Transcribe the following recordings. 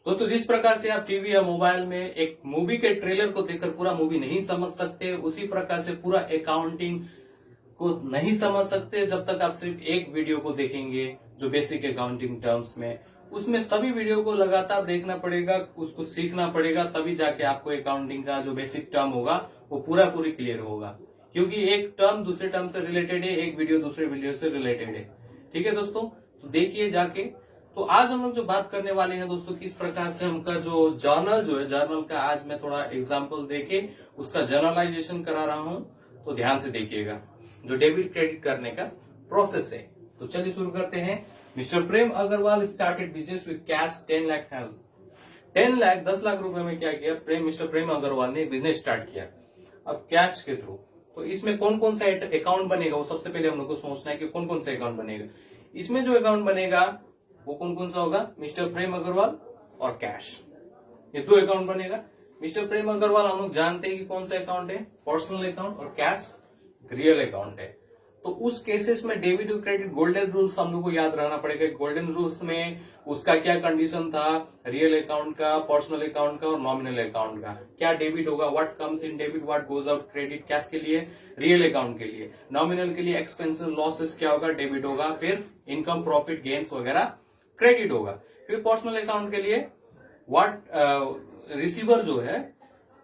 दोस्तों जिस प्रकार से आप टीवी या मोबाइल में एक मूवी के ट्रेलर को देखकर पूरा मूवी नहीं समझ सकते, उसी प्रकार से पूरा अकाउंटिंग को नहीं समझ सकते जब तक आप सिर्फ एक वीडियो को देखेंगे जो बेसिक अकाउंटिंग टर्म्स में। उसमें सभी वीडियो को लगातार देखना पड़ेगा, उसको सीखना पड़ेगा, तभी जाके आपको अकाउंटिंग का जो बेसिक टर्म होगा वो पूरी क्लियर होगा। क्योंकि एक टर्म दूसरे टर्म से रिलेटेड है, एक वीडियो दूसरे वीडियो से रिलेटेड है। ठीक है दोस्तों, तो देखिए जाके। तो आज हम लोग जो बात करने वाले हैं दोस्तों, किस प्रकार से हमका जो जर्नल का आज मैं थोड़ा एग्जाम्पल देके उसका जर्नलाइजेशन करा रहा हूं, तो ध्यान से देखिएगा। जो डेबिट क्रेडिट करने का प्रोसेस है, तो चलिए शुरू करते हैं। Mister Prem Agarwal started business with cash 10 lakh. 10 lakh रुपए में क्या किया, मिस्टर प्रेम अग्रवाल ने बिजनेस स्टार्ट किया अब कैश के थ्रू। तो इसमें कौन कौन सा अकाउंट बनेगा, वो सबसे पहले हम लोग को सोचना है कि कौन कौन सा अकाउंट बनेगा। इसमें जो अकाउंट बनेगा वो कौन कौन सा होगा, मिस्टर प्रेम अग्रवाल और कैश, ये दो अकाउंट बनेगा। मिस्टर प्रेम अग्रवाल हम लोग जानते हैं कि कौन सा अकाउंट है, पर्सनल अकाउंट, और कैश रियल अकाउंट है। तो उस केसेस में डेबिट और क्रेडिट गोल्डन रूल्स हम लोग को याद रहना पड़ेगा। गोल्डन रूल्स में उसका क्या कंडीशन था, रियल अकाउंट का, पर्सनल अकाउंट का और नॉमिनल अकाउंट का। क्या डेबिट होगा, what comes in debit, what goes out credit, cash के लिए, रियल अकाउंट के लिए। नॉमिनल के लिए एक्सपेंसेस लॉसेस क्या होगा, डेबिट होगा। फिर इनकम प्रॉफिट गेन्स वगैरह क्रेडिट होगा। फिर पर्सनल अकाउंट के लिए व्हाट रिसीवर जो है,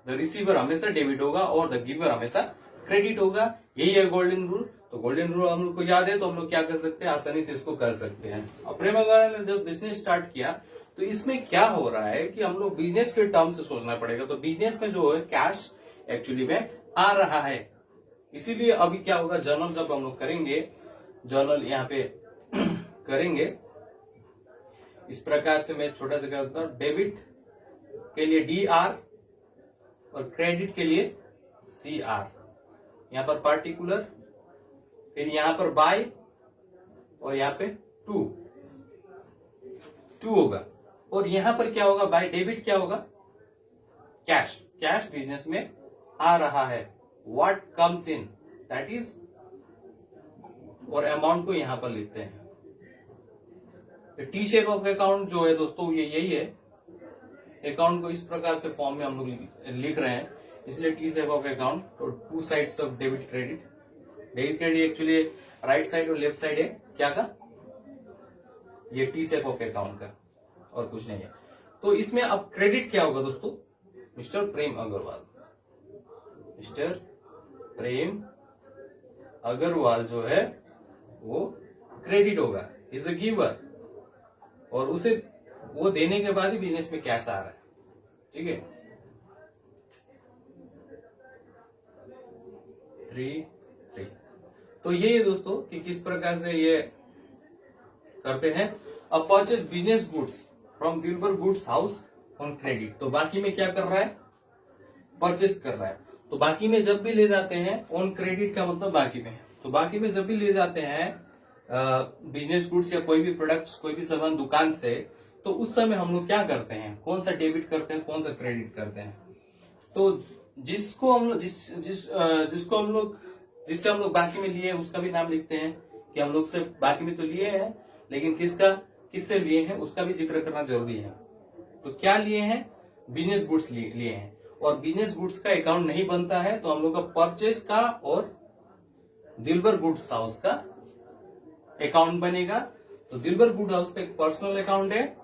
द रिसीवर हमेशा डेबिट होगा और द गिवर हमेशा क्रेडिट होगा। यही है गोल्डन रूल। तो गोल्डन रूल हम लोग को याद है, तो हम लोग क्या कर सकते हैं, आसानी से इसको कर सकते हैं। अब प्रेम अग्रवाल ने जब बिजनेस स्टार्ट किया, तो इसमें क्या हो रहा है कि हम लोग बिजनेस के टर्म से सोचना पड़ेगा। तो बिजनेस में जो है कैश एक्चुअली में आ रहा है, इसीलिए अभी क्या होगा, जर्नल जब हम लोग करेंगे, जर्नल यहाँ पे करेंगे इस प्रकार से। मैं छोटा सा करता हूं, डेबिट के लिए DR और क्रेडिट के लिए CR। यहां पर पार्टिकुलर, फिर यहां पर बाय, और यहां पे टू होगा। और यहां पर क्या होगा, बाय डेबिट क्या होगा, कैश। कैश बिजनेस में आ रहा है, what comes in, that is, और अमाउंट को यहां पर लिखते हैं। टी शेप ऑफ अकाउंट जो है दोस्तों, ये यही है। अकाउंट को इस प्रकार से फॉर्म में हम लोग लिख रहे हैं, इसलिए टी शेप ऑफ अकाउंट। तो two sides of debit credit. Debit credit actually right side और लेफ्ट साइड है क्या का, ये टी शेप ऑफ अकाउंट का, और कुछ नहीं है। तो इसमें अब क्रेडिट क्या होगा दोस्तों, मिस्टर प्रेम अग्रवाल। मिस्टर प्रेम अग्रवाल जो है वो क्रेडिट होगा, इज अ गिवर, और उसे वो देने के बाद ही बिजनेस में कैश आ रहा है। ठीक है, 3। तो ये है दोस्तों कि किस प्रकार से ये करते हैं। अब purchase business goods from Dilbar goods house on credit. तो बाकी में क्या कर रहा है, परचेज कर रहा है। तो बाकी में जब भी ले जाते हैं, ऑन क्रेडिट का मतलब बाकी में, तो बाकी में जब भी ले जाते हैं बिजनेस गुड्स या कोई भी प्रोडक्ट्स, कोई भी सामान दुकान से, तो उस समय हम लोग क्या करते हैं, कौन सा डेबिट करते हैं, कौन सा क्रेडिट करते हैं। तो जिससे हम लोग बाकी में लिए उसका भी नाम लिखते हैं कि हम लोग से बाकी में तो लिए हैं, लेकिन किससे लिए हैं उसका भी जिक्र करना जरूरी है। तो क्या लिए हैं, बिजनेस गुड्स लिए हैं। और बिजनेस गुड्स का अकाउंट नहीं बनता है, तो हम लोग का परचेज का और दिलबर गुड्स हाउस का अकाउंट बनेगा। तो दिलबर गुड हाउस का एक पर्सनल अकाउंट है,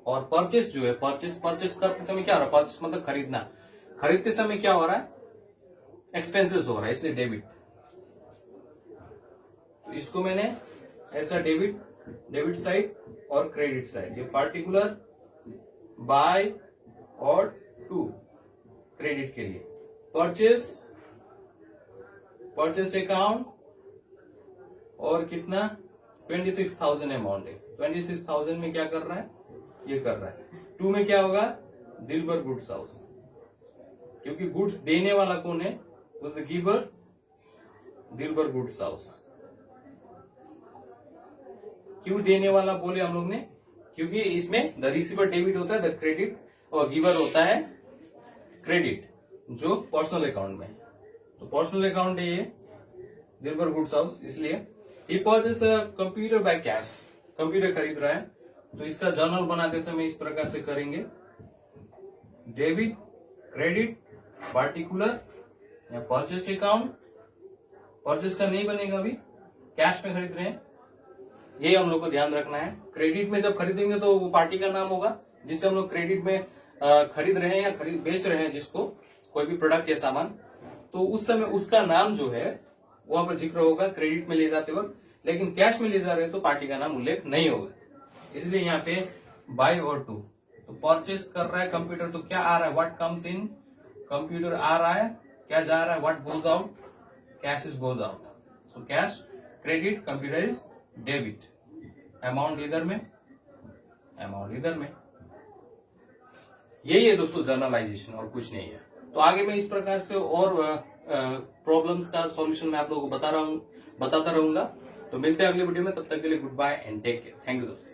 और परचेस जो है, परचेस करते समय क्या हो रहा है, परचेस मतलब खरीदना, खरीदते समय क्या हो रहा है, एक्सपेंसेस हो रहा है, इसलिए डेबिट। तो इसको मैंने ऐसा डेबिट साइड और क्रेडिट साइड, ये पार्टिकुलर, बाय और टू क्रेडिट के लिए, परचेस अकाउंट, और कितना 26,000 अमाउंट है। 26,000 में क्या कर रहा है, ये कर रहा है। 2 में क्या होगा, दिलबर गुड्स हाउस, क्योंकि गुड्स देने वाला कौन है, उस गिवर, दिलबर गुड्स हाउस। क्यों देने वाला बोले हम लोग ने, क्योंकि इसमें द रिसीवर डेबिट होता है, द क्रेडिट, और गिवर होता है क्रेडिट, जो पर्सनल अकाउंट में है। तो पर्सनल अकाउंट है ये दिलबर गुड्स हाउस, इसलिए he purchase computer by cash, computer खरीद रहा है, तो इसका जर्नल बनाते समय इस प्रकार से करेंगे, डेबिट, क्रेडिट, पार्टिकुलर या परचेस अकाउंट। परचेस का नहीं बनेगा, अभी कैश में खरीद रहे हैं, ये हम लोग को ध्यान रखना है। क्रेडिट में जब खरीदेंगे तो वो पार्टी का नाम होगा जिससे हम लोग क्रेडिट में खरीद रहे हैं या बेच रहे हैं जिसको कोई भी प्रोडक्ट या सामान, तो उस समय उसका नाम जो है वहां पर जिक्र होगा क्रेडिट में ले जाते वक्त। लेकिन कैश में ले जा रहे हैं तो पार्टी का नाम उल्लेख नहीं होगा, इसलिए यहाँ पे बाय और टू। तो परचेस कर रहा है कंप्यूटर, तो क्या आ रहा है, व्हाट कम्स इन, कंप्यूटर आ रहा है, क्या जा रहा है, what goes out, cash is goes out. So cash credit, computer is debit, amount इधर में, अमाउंट इधर में। यही है दोस्तों जर्नलाइजेशन, और कुछ नहीं है। तो आगे मैं इस प्रकार से और प्रॉब्लम्स का सॉल्यूशन मैं आप लोगों को बताता रहूंगा। तो मिलते हैं अगले वीडियो में, तब तक के लिए good bye and take care. Thank you दोस्तों।